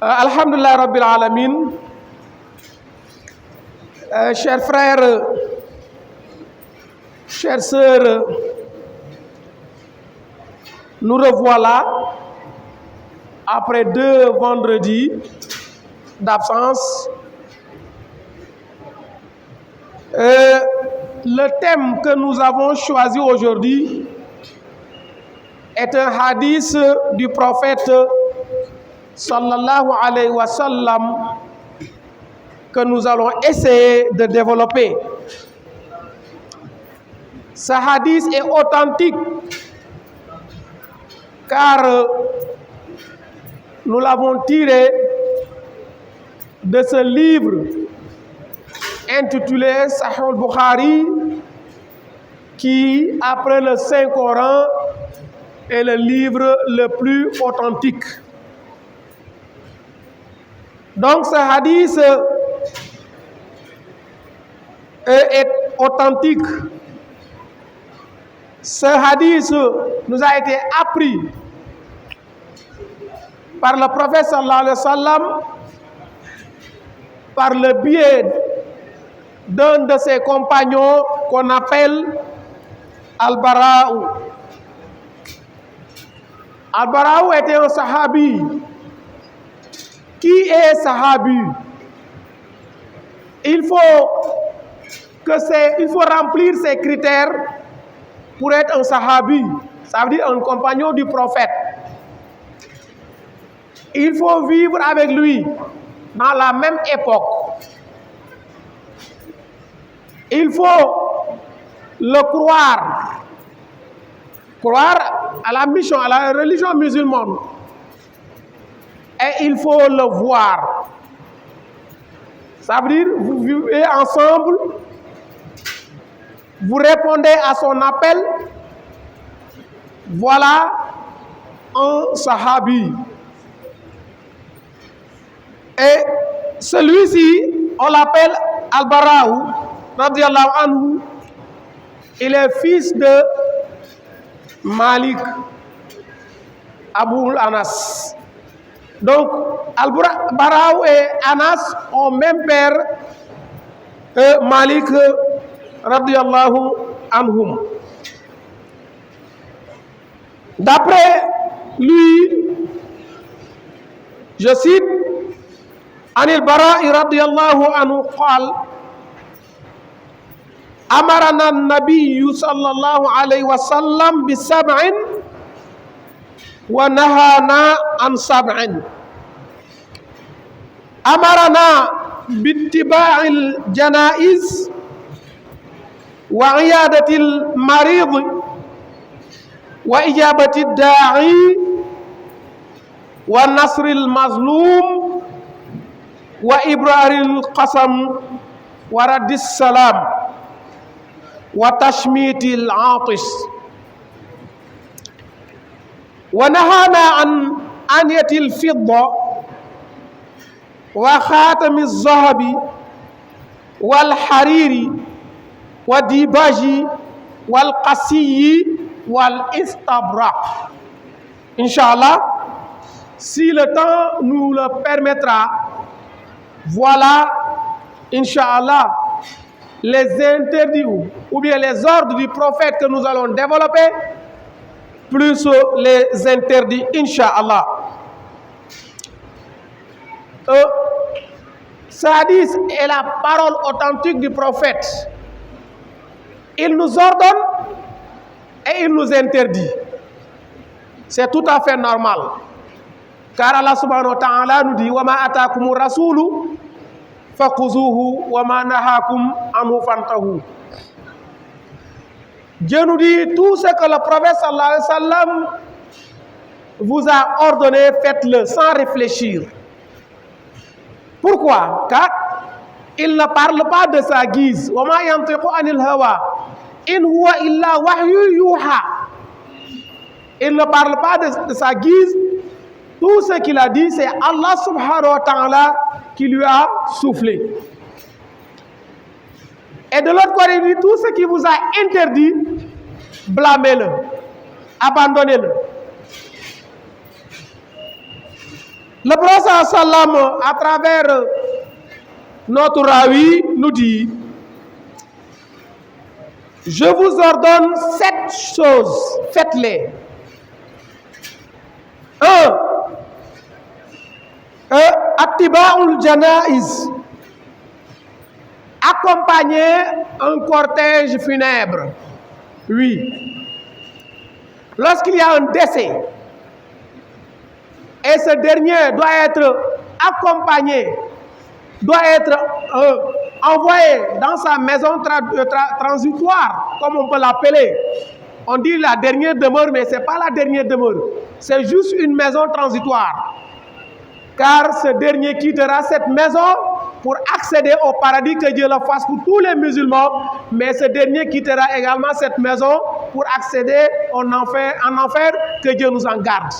Alhamdulillah Rabbil Alamin. Chers frères, chères sœurs, nous revoilà après 2 vendredis d'absence. Le thème que nous avons choisi aujourd'hui est un hadith du prophète sallallahu alayhi wa sallam que nous allons essayer de développer. Ce hadith est authentique car nous l'avons tiré de ce livre intitulé Sahih al-Bukhari qui, après le Saint-Coran, est le livre le plus authentique. Donc ce hadith est authentique. Ce hadith nous a été appris par le prophète sallallahu alayhi wa sallam par le biais d'un de ses compagnons qu'on appelle Al-Bara'u. Al-Bara'u était un sahabi. Qui est sahabi? Il faut remplir ces critères pour être un sahabi. Ça veut dire un compagnon du prophète. Il faut vivre avec lui dans la même époque. Il faut le croire à la mission, à la religion musulmane. Et il faut le voir. Ça veut dire, vous vivez ensemble, vous répondez à son appel. Voilà un sahabi. Et celui-ci, on l'appelle Al-Bara'u, radiyallahu anhu. Il est fils de Malik, Abu Anas. Donc, Al-Bara'u et Anas ont même père que Malik, radiyallahu anhum. D'après lui, je cite, Anil Bara'i radiyallahu anhu qal Amarana an-nabiyyu sallallahu alayhi wa sallam bi sab'in wa nahana an sab'in. Amarana bittiba'il janaiz wa iyadatil marid wa ijabati da'i wa nasril mazlum wa ibraril qasam wa raddis salam wa tashmitil atis wa nahana an aniyatil fidda wa khatamiz zahabi wal hariri wa dibaji wal qasiyi wal istabra. Inch'Allah, si le temps nous le permettra, voilà, Inch'Allah, les interdits ou bien les ordres du prophète que nous allons développer, plus les interdits, Inch'Allah. Ce hadith est la parole authentique du prophète. Il nous ordonne et il nous interdit. C'est tout à fait normal. Car Allah subhanahu wa ta'ala nous dit وَمَا أَتَاكُمُ الرَّسُولُ فَخُذُوهُ وَمَا نَهَاكُمْ عَنْهُ فَانْتَهُوا. Dieu nous dit tout ce que le prophète sallallahu alayhi wa sallam vous a ordonné, faites-le sans réfléchir. Pourquoi? Car il ne parle pas de sa guise. وَمَا يَنْطِقُ عَنِ الْهَوَىٰ إِنْ هُوَ إِلَّا وَحْيٌ يُوحَىٰ. Il ne parle pas de sa guise. Tout ce qu'il a dit, c'est Allah subhanahu wa ta'ala qui lui a soufflé. Et de l'autre côté, il dit tout ce qui vous a interdit, blâmez-le, abandonnez-le. Le prophète sallam, à travers notre rawi, nous dit: je vous ordonne 7 choses, faites-les. 1. Attiba'ul janaiz, accompagner un cortège funèbre. Oui. Lorsqu'il y a un décès, et ce dernier doit être accompagné, doit être envoyé dans sa maison transitoire, comme on peut l'appeler. On dit la dernière demeure, mais ce n'est pas la dernière demeure. C'est juste une maison transitoire. Car ce dernier quittera cette maison pour accéder au paradis, que Dieu le fasse pour tous les musulmans. Mais ce dernier quittera également cette maison pour accéder en enfer, que Dieu nous en garde.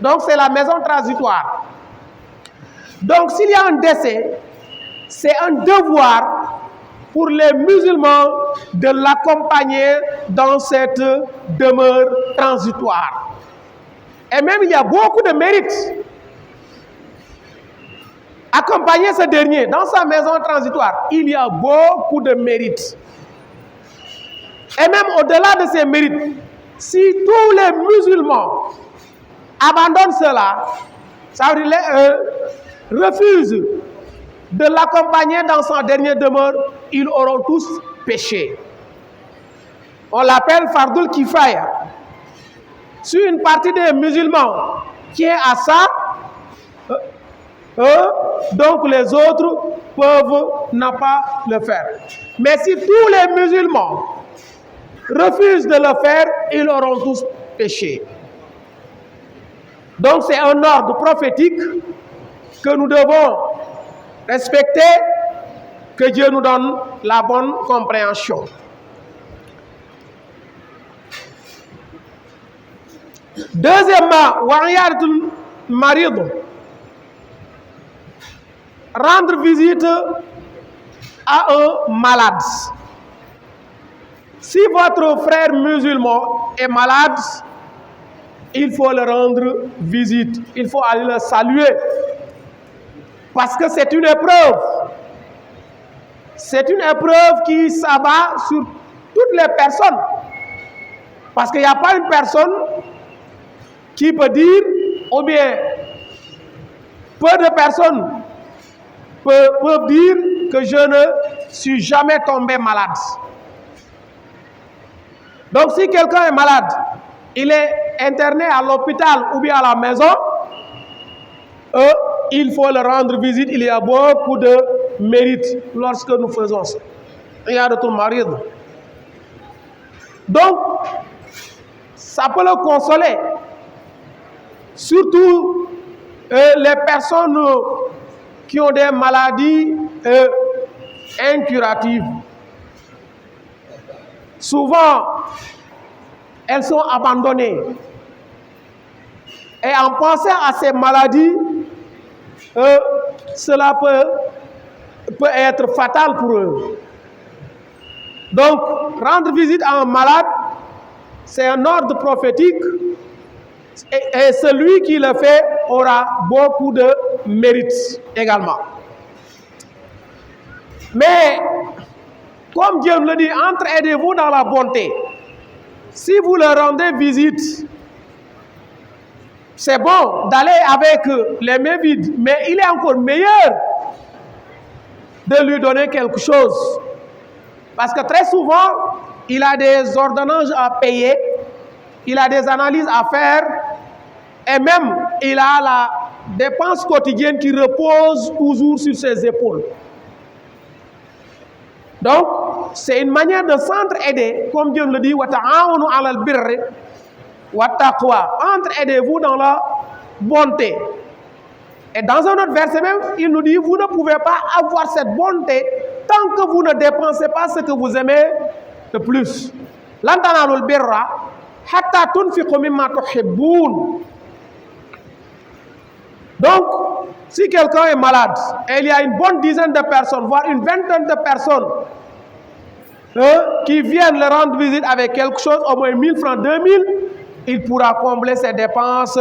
Donc c'est la maison transitoire. Donc s'il y a un décès, c'est un devoir pour les musulmans de l'accompagner dans cette demeure transitoire. Et même il y a beaucoup de mérites. Accompagner ce dernier dans sa maison transitoire, il y a beaucoup de mérites. Et même au-delà de ces mérites, si tous les musulmans abandonnent cela, ça veut dire refusent de l'accompagner dans sa dernière demeure, ils auront tous péché. On l'appelle Fardul Kifaya. Si une partie des musulmans tient à ça, donc les autres peuvent ne pas le faire. Mais si tous les musulmans refusent de le faire, ils auront tous péché. Donc c'est un ordre prophétique que nous devons respecter, que Dieu nous donne la bonne compréhension. Deuxièmement, wa'iyadatul marid, rendre visite à un malade. Si votre frère musulman est malade, il faut le rendre visite, il faut aller le saluer. Parce que c'est une épreuve. C'est une épreuve qui s'abat sur toutes les personnes. Parce qu'il n'y a pas une personne qui peut dire, ou bien peu de personnes peuvent dire que je ne suis jamais tombé malade. Donc si quelqu'un est malade, il est interné à l'hôpital ou bien à la maison, il faut le rendre visite. Il y a beaucoup de mérite lorsque nous faisons ça. Il y a de tout mari. Donc, ça peut le consoler. Surtout les personnes qui ont des maladies incuratives. Souvent, elles sont abandonnées. Et en pensant à ces maladies, cela peut être fatal pour eux. Donc, rendre visite à un malade, c'est un ordre prophétique. Et celui qui le fait aura beaucoup de mérite également. Mais, comme Dieu me le dit, entraidez-vous dans la bonté. Si vous le rendez visite, c'est bon d'aller avec les mains vides, mais il est encore meilleur de lui donner quelque chose. Parce que très souvent, il a des ordonnances à payer, il a des analyses à faire, et même il a la dépense quotidienne qui repose toujours sur ses épaules. Donc, c'est une manière de s'entraider, comme Dieu le dit, wa ta'awanu 'alal birri wa taqwa. Entraidez-vous dans la bonté. Et dans un autre verset même, il nous dit, vous ne pouvez pas avoir cette bonté tant que vous ne dépensez pas ce que vous aimez le plus. Lan tanalul birra hatta tunfiqu mimma tuhibbun. Donc, si quelqu'un est malade, et il y a une bonne dizaine de personnes, voire une vingtaine de personnes qui viennent le rendre visite avec quelque chose, au moins 1000 francs, 2000, il pourra combler ses dépenses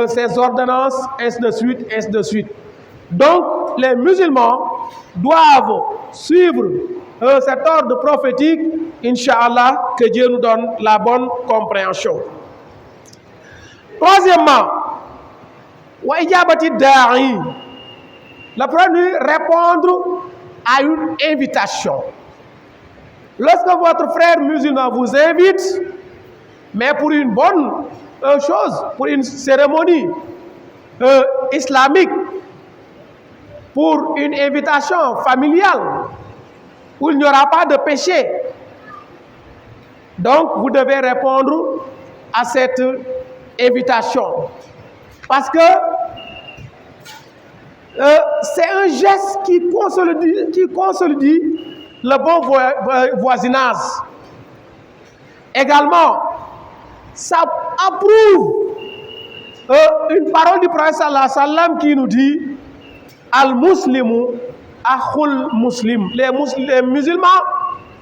ses ordonnances, ainsi de suite, ainsi de suite. Donc, les musulmans doivent suivre cet ordre prophétique, Inch'Allah, que Dieu nous donne la bonne compréhension. Troisièmement, wa ijabati da'i. Le premier, répondre à une invitation. Lorsque votre frère musulman vous invite, mais pour une bonne chose, pour une cérémonie islamique, pour une invitation familiale, où il n'y aura pas de péché, donc vous devez répondre à cette invitation. Parce que c'est un geste qui consolide le bon voisinage. Également, ça approuve une parole du prophète sallallahu alayhi wa sallam qui nous dit Al-Muslimu akhul muslim. Les musulmans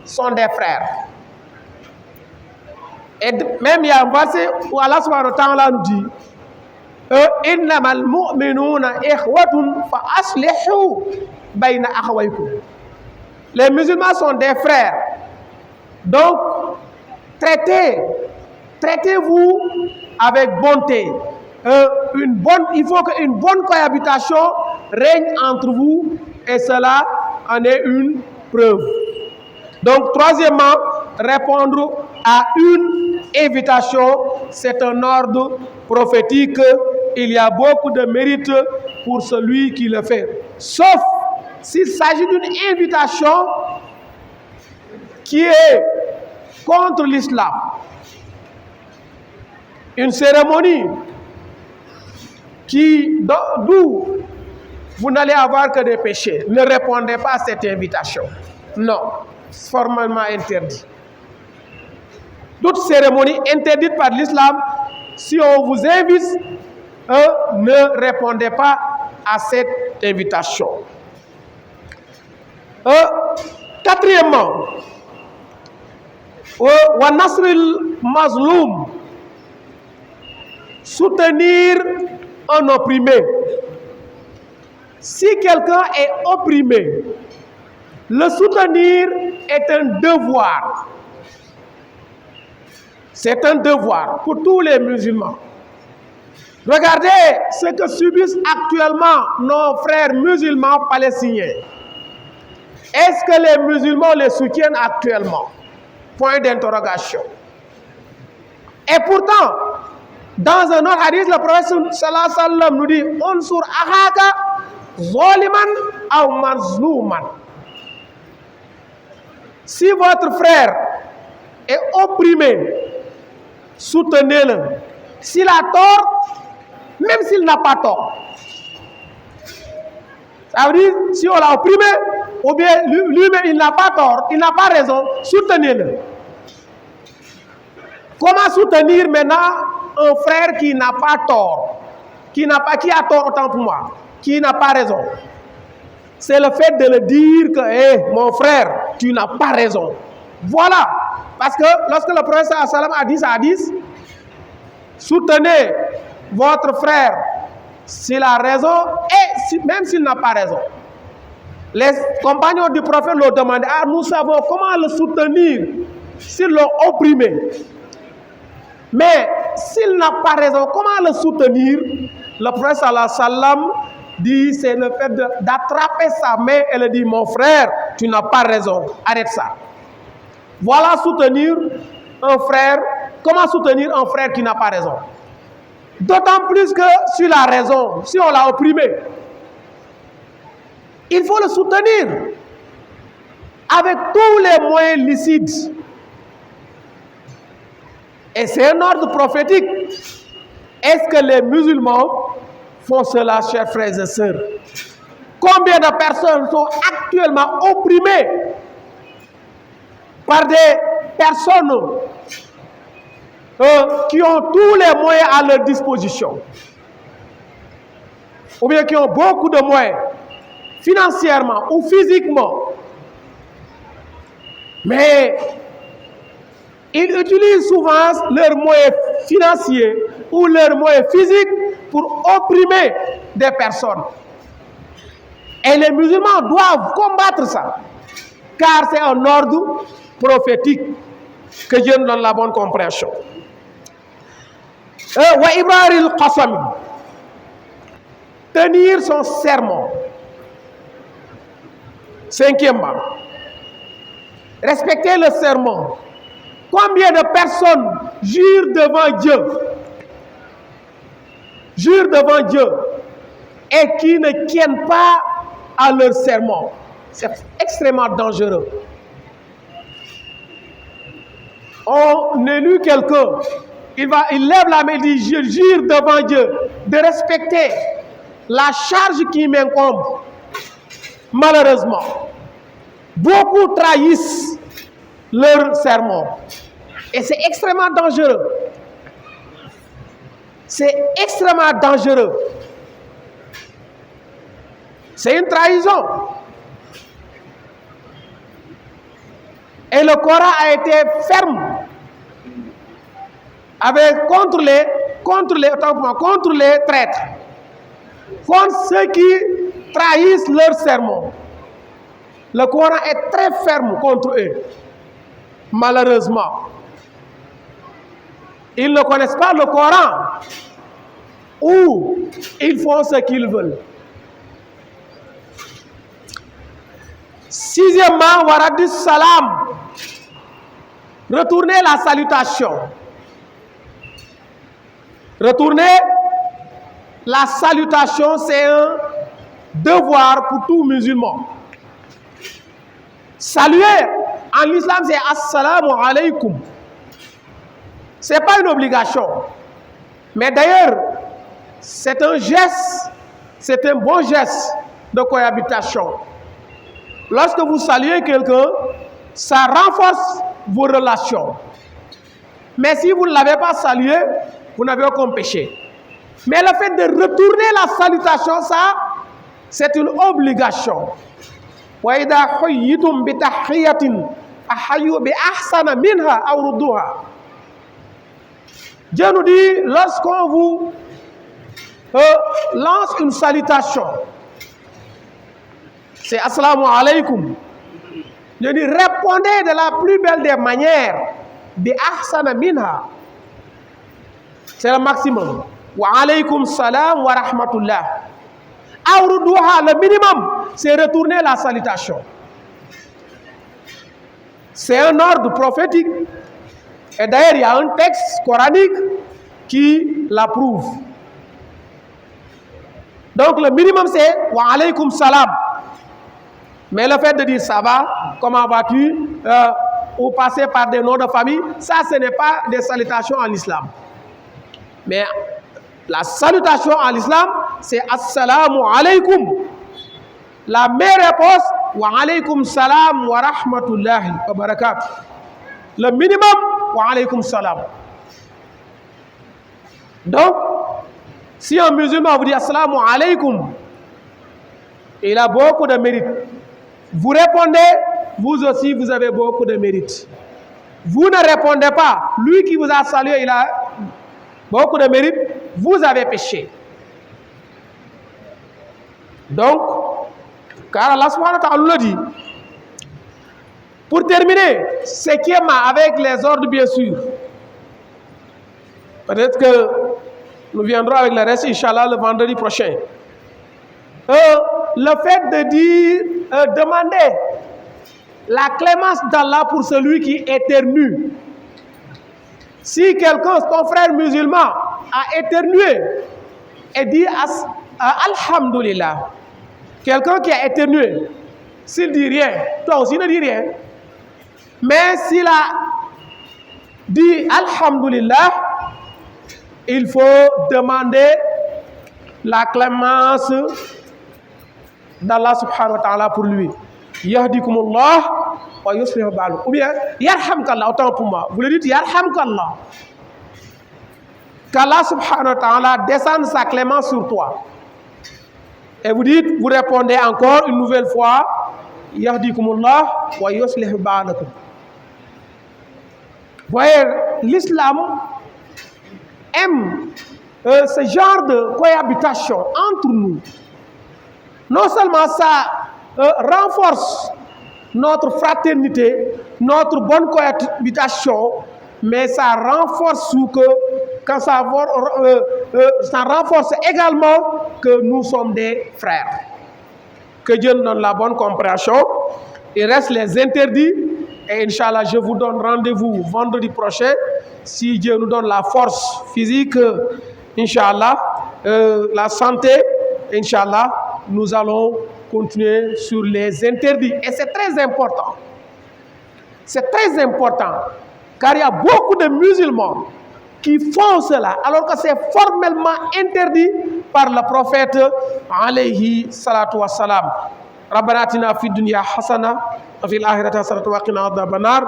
sont des frères. Et même il y a un verset où Allah subhanahu wa ta'ala nous dit Innamal mu'minuna ikhwatun fa aslihu bayna akhawaykum. Les musulmans sont des frères. Donc, traitez-vous avec bonté. Il faut qu'une bonne cohabitation règne entre vous, et cela en est une preuve. Donc, troisièmement, répondre à une invitation, c'est un ordre prophétique. Il y a beaucoup de mérite pour celui qui le fait. Sauf s'il s'agit d'une invitation qui est contre l'islam. Une cérémonie d'où vous n'allez avoir que des péchés. Ne répondez pas à cette invitation. Non, c'est formellement interdit. Toute cérémonie interdite par l'islam, si on vous invite, ne répondez pas à cette invitation. Quatrièmement, wa nasril mazloum, soutenir un opprimé. Si quelqu'un est opprimé, le soutenir est un devoir. C'est un devoir pour tous les musulmans. Regardez ce que subissent actuellement nos frères musulmans palestiniens. Est-ce que les musulmans les soutiennent actuellement? Point d'interrogation. Et pourtant, dans un autre hadith, le prophète sallallahu alayhi wa sallam nous dit Unsur akhaka zaliman aw mazluman. Si votre frère est opprimé, soutenez-le. S'il a tort, même s'il n'a pas tort. Ça veut dire, si on l'a opprimé, ou bien lui-même il n'a pas tort, il n'a pas raison, soutenez-le. Comment soutenir maintenant un frère qui n'a pas tort, qui a tort autant pour moi, qui n'a pas raison? C'est le fait de le dire que, hey, mon frère, tu n'as pas raison. Voilà. Parce que lorsque le prophète sallallahu alayhi wa sallam a dit ça, a dit, soutenez votre frère s'il a raison et même s'il n'a pas raison. Les compagnons du prophète l'ont demandé, nous savons comment le soutenir s'ils l'ont opprimé. Mais s'il n'a pas raison, comment le soutenir? Le prophète sallallahu alayhi wa sallam dit, c'est le fait d'attraper sa main et lui dit, mon frère, tu n'as pas raison, arrête ça. Voilà soutenir un frère. Comment soutenir un frère qui n'a pas raison? D'autant plus que s'il a raison, si on l'a opprimé, il faut le soutenir avec tous les moyens licites. Et c'est un ordre prophétique. Est-ce que les musulmans font cela, chers frères et sœurs? Combien de personnes sont actuellement opprimées par des personnes qui ont tous les moyens à leur disposition, ou bien qui ont beaucoup de moyens, financièrement ou physiquement, mais ils utilisent souvent leurs moyens financiers ou leurs moyens physiques pour opprimer des personnes. Et les musulmans doivent combattre ça, car c'est un ordre prophétique. Que Dieu nous donne la bonne compréhension. Wa ibraril qasami, tenir son serment. Cinquièmement, respecter le serment. Combien de personnes jurent devant Dieu et qui ne tiennent pas à leur serment? C'est extrêmement dangereux. On élu quelqu'un, il lève la main et dit: je jure devant Dieu de respecter la charge qui m'incombe. Malheureusement, beaucoup trahissent leur serment. Et c'est extrêmement dangereux. C'est extrêmement dangereux. C'est une trahison. Et le Coran a été ferme contre les traîtres, contre ceux qui trahissent leur serment. Le Coran est très ferme contre eux. Malheureusement, ils ne connaissent pas le Coran, ou ils font ce qu'ils veulent. Sixièmement, waradis salam, retourner la salutation. Retourner la salutation, c'est un devoir pour tout musulman. Saluer en l'islam, c'est assalamu alaikum. Ce n'est pas une obligation. Mais d'ailleurs, c'est un geste, c'est un bon geste de cohabitation. Lorsque vous saluez quelqu'un, ça renforce vos relations. Mais si vous ne l'avez pas salué, vous n'avez aucun péché. Mais le fait de retourner la salutation, ça, c'est une obligation. Dieu nous dit, lorsqu'on vous lance une salutation, c'est assalamu alaikum. Dieu dit, répondez de la plus belle des manières. Bi ahsana minha. C'est le maximum. Wa alaykum salam wa rahmatullah. Awruduha, le minimum, c'est retourner la salutation. C'est un ordre prophétique. Et d'ailleurs, il y a un texte coranique qui l'approuve. Donc le minimum, c'est wa alaykum salam. Mais le fait de dire ça va, comment vas-tu, ou passer par des noms de famille, ça, ce n'est pas des salutations en islam. Mais la salutation en islam, c'est assalamu alaikum. La meilleure réponse, wa alaykum salam wa rahmatullahi wa barakatuh. Le minimum, wa alaykum salam. Donc, si un musulman vous dit assalamu alaikum, il a beaucoup de mérite. Vous répondez, vous aussi, vous avez beaucoup de mérite. Vous ne répondez pas, lui qui vous a salué, il a beaucoup de mérite, vous avez péché. Donc, car Allah subhanahu wa ta'ala le dit. Pour terminer, cinquièmement, avec les ordres, bien sûr. Peut-être que nous viendrons avec le reste, Inch'Allah, le vendredi prochain. Le fait de dire, demander la clémence d'Allah pour celui qui éternue. Si quelqu'un, ton frère musulman, a éternué et dit Alhamdulillah, quelqu'un qui a éternué, s'il dit rien, toi aussi ne dis rien. Mais s'il a dit Alhamdulillah, il faut demander la clémence d'Allah subhanahu wa ta'ala pour lui. Yahdikumullah wa yuslihu ba'alukum. Ou bien, Yarhamkallah, autant pour moi. Vous le dites Yarhamkallah. Qu'Allah subhanahu wa ta'ala descende sa clémence sur toi. Et vous dites, vous répondez encore une nouvelle fois, Yahdikumullah wa yuslihu ba'alukum. Voyez, l'islam aime ce genre de cohabitation entre nous, non seulement ça renforce notre fraternité, notre bonne cohabitation, mais ça renforce ça renforce également que nous sommes des frères. Que Dieu nous donne la bonne compréhension. Il reste les interdits. Et Inch'Allah, je vous donne rendez-vous vendredi prochain. Si Dieu nous donne la force physique, Inch'Allah, la santé, Inch'Allah, nous allons continuer sur les interdits. Et c'est très important. C'est très important. Car il y a beaucoup de musulmans qui font cela, alors que c'est formellement interdit par le prophète alayhi salatu wassalam. ربنا آتنا في الدنيا حسنة وفي الآخرة حسنة وقنا عذاب النار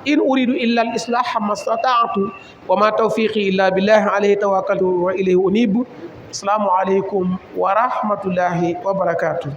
إن أريد إلا الإصلاح ما استطعت وما توفيقي إلا بالله عليه توكلت وإليه أنيب السلام عليكم ورحمة الله وبركاته.